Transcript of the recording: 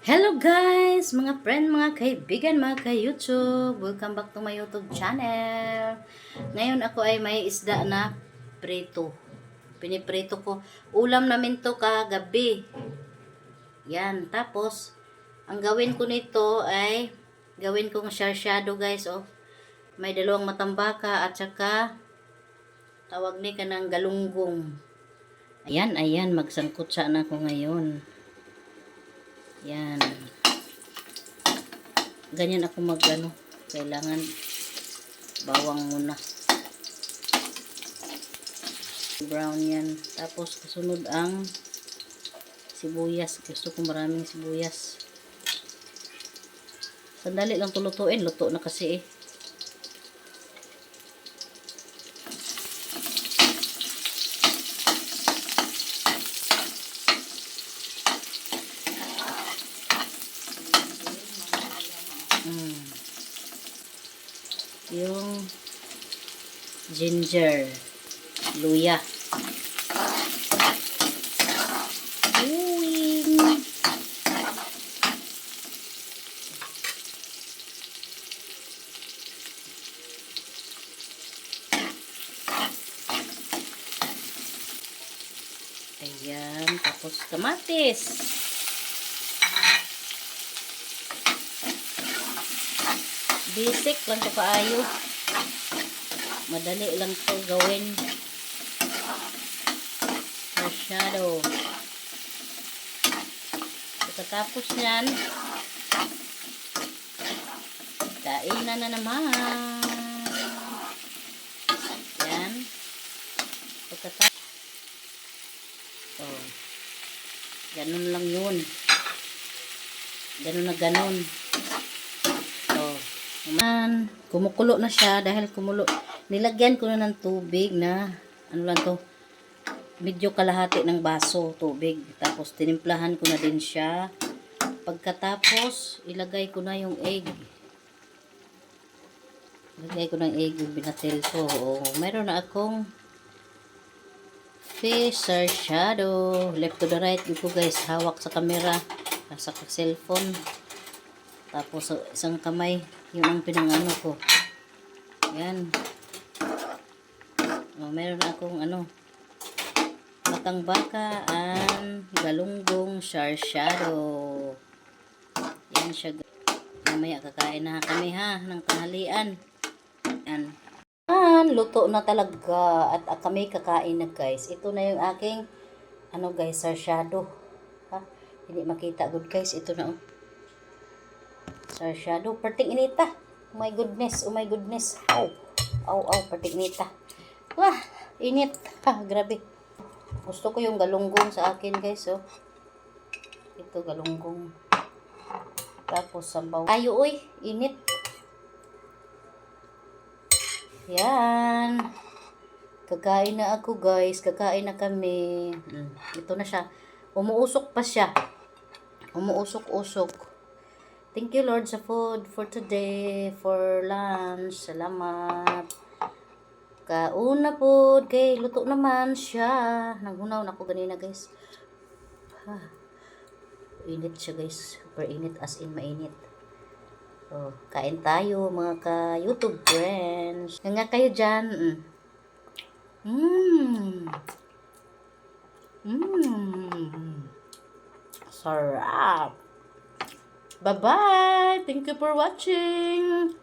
Hello guys, mga friend, mga kaibigan, mga ka-YouTube. Welcome back to my YouTube channel. Ngayon ako ay may isda na prito. Piniprito ko. Ulam namin to kagabi. Yan, tapos ang gawin ko nito ay gawin kong sarsyado guys. Oh. May dalawang matambaka at saka tawag ni ka ng galunggong. Ayan, magsangkot siya na ako ngayon. Yan. Ganyan ako kailangan bawang muna. Brown yan. Tapos kasunod ang sibuyas. Gusto ko maraming sibuyas. Sandali lang tulutuin. Luto na kasi eh. Yung ginger, luya. Uwing. Ayan, tapos kamatis. Basic lang to kaayo. Madali lang to gawin. Masyado. Pagkatapos nyan, kain na naman. Yan. Pagkatapos. Oh. Ganun lang yun. Ganun na ganun. Kumukulo na siya dahil nilagyan ko na ng tubig na ano lang to, medyo kalahati ng baso tubig, tapos tinimplahan ko na din siya. Pagkatapos ilagay ko na yung egg, yung binatil ko. Meron na akong fish sarsyado. Left to the right ko guys, hawak sa camera, sa cellphone. Tapos isang kamay, yun ang pinangano ko. Yan. Meron akong matang baka and galunggong sarsyado. Yan siya. Mamaya kakain na kami ng tanghalian. Yan. Luto na talaga at kami kakain na guys. Ito na yung aking guys, sarsyado. Hindi makita good guys. Ito na sarsyado, parting inita. Oh my goodness. Aw, parting inita. Wah, init. Grabe. Gusto ko yung galunggong sa akin, guys, oh. Ito galunggong. Tapos sabaw. Ayo, oy, init. Yan. Kakain na ako, guys. Kakain na kami. Ito na siya. Umuusok pa siya. Umuusok-usok. Thank you Lord sa food for today, for lunch. Salamat. Kauna po, kay luto naman siya. Naghunaw na ako ganina guys. Init siya guys. Super init, as in mainit. So, kain tayo mga ka-YouTube friends. Nga kayo dyan. Sarap. Bye-bye. Thank you for watching.